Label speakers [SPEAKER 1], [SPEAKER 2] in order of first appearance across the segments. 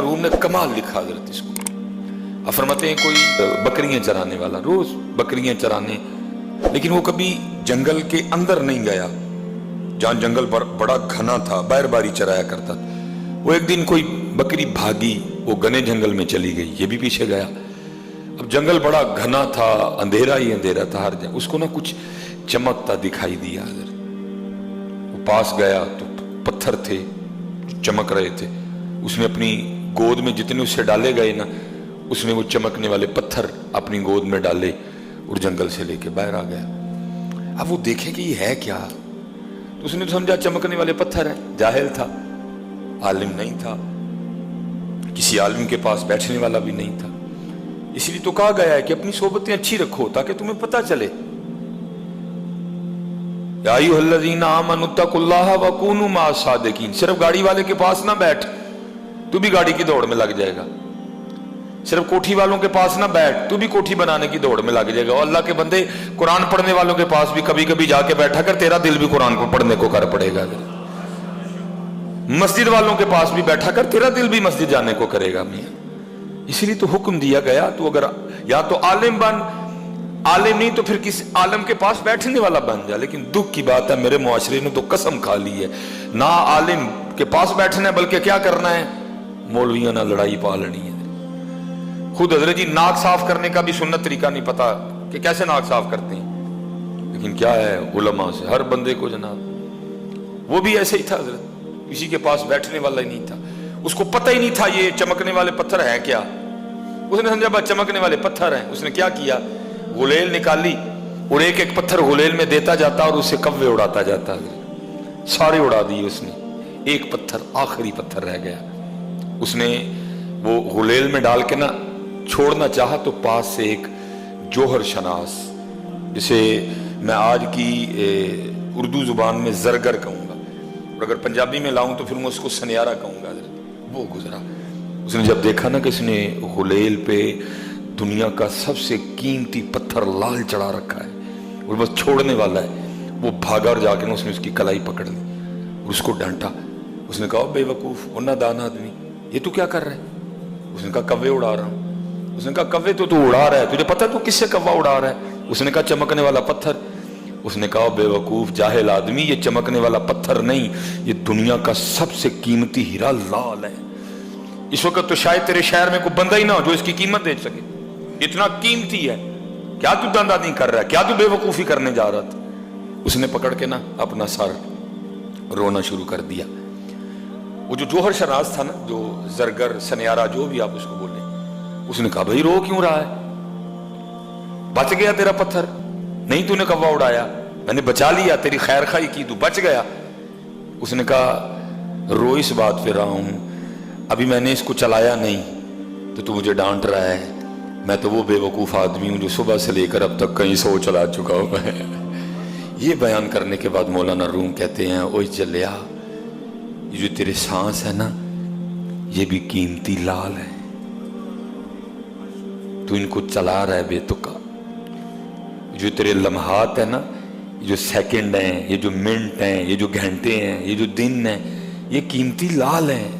[SPEAKER 1] روم نے کمال لکھا حضرت اس کو. فرماتے ہیں کوئی بکریاں چرانے والا روز بکریاں چرانے، لیکن وہ کبھی جنگل کے اندر نہیں گیا جہاں جنگل بڑا گھنا تھا، باہر باری چرایا کرتا تھا. وہ ایک دن کوئی بکری بھاگی، وہ گھنے جنگل میں چلی گئی، یہ بھی پیچھے گیا. اب جنگل بڑا گھنا تھا، اندھیرا ہی اندھیرا تھا ہر جگہ. اس کو نا کچھ چمکتا دکھائی دیا حضرت. وہ پاس گیا تو پتھر تھے چمک رہے تھے. اس نے اپنی گود میں جتنے اس سے ڈالے گئے نا، اس نے وہ چمکنے والے پتھر اپنی گود میں ڈالے اور جنگل سے لے کے باہر آ گیا. اب وہ دیکھے کہ یہ ہے کیا، تو اس نے سمجھا چمکنے والے پتھر ہیں. جاہل تھا، عالم نہیں تھا، کسی عالم کے پاس بیٹھنے والا بھی نہیں تھا. اس لیے تو کہا گیا ہے کہ اپنی صحبتیں اچھی رکھو تاکہ تمہیں پتہ چلے. یا ایھا الذین آمنوا اتقوا اللہ وکونوا مع الصادقین. صرف گاڑی والے کے پاس نہ بیٹھ، تو بھی گاڑی کی دوڑ میں لگ جائے گا. صرف کوٹھی والوں کے پاس نہ بیٹھ، تو بھی کوٹھی بنانے کی دوڑ میں لگ جائے گا. اور اللہ کے بندے قرآن پڑھنے والوں کے پاس بھی کبھی کبھی جا کے بیٹھا کر، تیرا دل بھی قرآن کو پڑھنے کو کر پڑے گا. مسجد والوں کے پاس بھی بیٹھا کر، تیرا دل بھی مسجد جانے کو کرے گا. میاں اسی لیے تو حکم دیا گیا، تو اگر یا تو عالم بن، عالم نہیں تو پھر کسی عالم کے پاس بیٹھنے والا بن جا. لیکن دکھ کی بات ہے میرے معاشرے نے تو قسم کھا لی ہے، نہ عالم کے پاس بیٹھنا ہے بلکہ کیا کرنا ہے، مولویوں نہ لڑائی پالنی ہے. خود حضرت جی ناک صاف کرنے کا بھی سنت طریقہ نہیں پتا کہ کیسے ناک صاف کرتے ہیں، لیکن کیا ہے علماء سے ہر بندے کو جناب. وہ بھی ایسے ہی تھا حضرت، کسی کے پاس بیٹھنے والا ہی نہیں تھا. اس کو پتہ ہی نہیں تھا یہ چمکنے والے پتھر ہیں کیا. اس نے سمجھا بس چمکنے والے پتھر ہیں. اس نے کیا کیا، غلیل نکالی اور ایک ایک پتھر غلیل میں دیتا جاتا اور اس سے کوے اڑاتا جاتا. سارے اڑا دیے اس نے، ایک پتھر آخری پتھر رہ گیا. اس نے وہ غلیل میں ڈال کے نا چھوڑنا چاہا تو پاس سے ایک جوہر شناس، جسے میں آج کی اردو زبان میں زرگر کہوں گا، اور اگر پنجابی میں لاؤں تو پھر میں اس کو سنیارہ کہوں گا. وہ گزرا. اس نے جب دیکھا نا کہ اس نے غلیل پہ دنیا کا سب سے قیمتی پتھر لال چڑھا رکھا ہے اور بس چھوڑنے والا ہے، وہ بھاگا اور جا کے اس نے اس کی کلائی پکڑ لی اور اس کو ڈانٹا. اس نے کہا بے وقوف اور نادان آدمی، یہ تو کیا کر رہا ہے؟ اس نے کہا کوے اڑا رہا ہوں. اس نے کہا کوے تو اڑا رہا ہے، تجھے پتہ تو کس سے کوا اڑا رہا ہے؟ اس نے کہا چمکنے والا پتھر. اس نے کہا بے وقوف جاہل آدمی، یہ چمکنے والا پتھر نہیں، یہ دنیا کا سب سے قیمتی ہیرا لال ہے. اس وقت تو شاید تیرے شہر میں کوئی بندہ ہی نہ ہو جو اس کی قیمت دے سکے، اتنا قیمتی ہے. کیا تو دندہ نہیں کر رہا ہے؟ کیا تو بے وقوفی کرنے جا رہا تھا؟ اس نے پکڑ کے نا اپنا سر رونا شروع کر دیا. وہ جو جوہر شناس تھا نا، جو زرگر سنیارہ جو بھی آپ اس کو بولیں، اس نے کہا بھائی رو کیوں رہا ہے؟ بچ گیا تیرا پتھر؟ نہیں تو نے کوا اڑایا، میں نے بچا لیا، تیری خیر خواہی کی، تو بچ گیا. اس نے کہا رو اس بات پہ رہا ہوں، ابھی میں نے اس کو چلایا نہیں تو مجھے ڈانٹ رہا ہے. میں تو وہ بے وقوف آدمی ہوں جو صبح سے لے کر اب تک کہیں 100 چلا چکا ہوں. یہ بیان کرنے کے بعد مولانا روم کہتے ہیں اوئے جلیا، یہ جو تیرے سانس ہے نا، یہ بھی قیمتی لال ہے، تو ان کو چلا رہا ہے بے تکا. جو تیرے لمحات ہیں نا، یہ جو سیکنڈ ہیں، یہ جو منٹ ہیں، یہ جو گھنٹے ہیں، یہ جو دن ہیں، یہ قیمتی لال ہیں.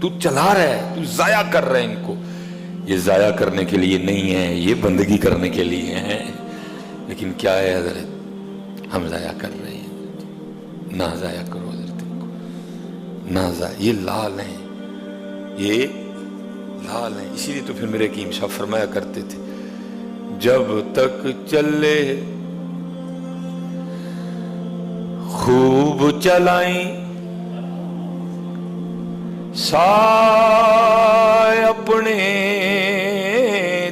[SPEAKER 1] تو چلا رہا ہے، تو ضائع کر رہا ہے ان کو. یہ ضائع کرنے کے لیے نہیں ہے، یہ بندگی کرنے کے لیے ہیں. لیکن کیا ہے حضرت، ہم ضائع کر رہے ہیں. نہ ضائع کرو حضرت ان کو، نہ ضائع. یہ لال ہیں، یہ لال ہیں. اسی لیے تو پھر میرے حکیم صاحب فرمایا کرتے تھے جب تک چلے خوب چلائیں سائے اپنے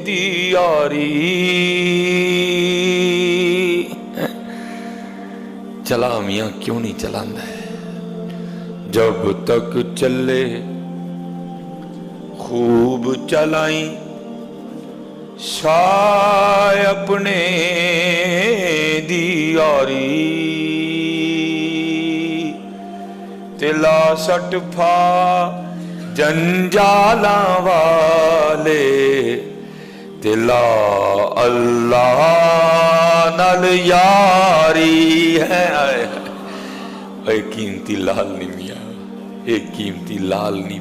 [SPEAKER 1] دی یاری. چلا میاں کیوں نہیں چلانا ہے؟ جب تک چلے خوب چلائیں سائے اپنے دی یاری. تلا سٹ پھا جنجالاں والے، تلا اللہ نال یاری ہے. اے قیمتی لال نہیں میاں، اے قیمتی لال نہیں،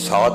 [SPEAKER 1] 7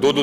[SPEAKER 1] 2-2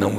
[SPEAKER 1] 9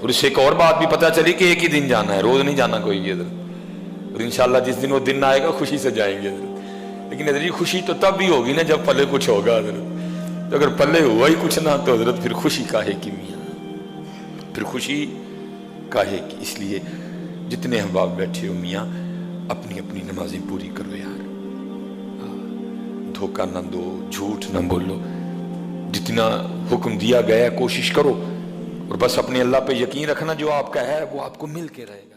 [SPEAKER 1] اور اس سے ایک اور بات بھی پتہ چلی کہ ایک ہی دن جانا ہے, روز نہیں جانا کوئی بھی حضرت. اور انشاءاللہ جس دن وہ دن آئے گا خوشی سے جائیں گے حضرت. لیکن حضرت خوشی تو تب بھی ہوگی نا جب پلے کچھ ہوگا حضرت. تو اگر پلے ہوا ہی کچھ نہ تو حضرت پھر خوشی کاہے کی میاں, پھر خوشی کاہے کی. اس لیے جتنے احباب بیٹھے ہو میاں اپنی اپنی نمازیں پوری کرو یار, دھوکہ نہ دو, جھوٹ نہ بولو. جتنا حکم دیا گیا ہے کوشش کرو, اور بس اپنے اللہ پہ یقین رکھنا, جو آپ کا ہے وہ آپ کو مل کے رہے گا.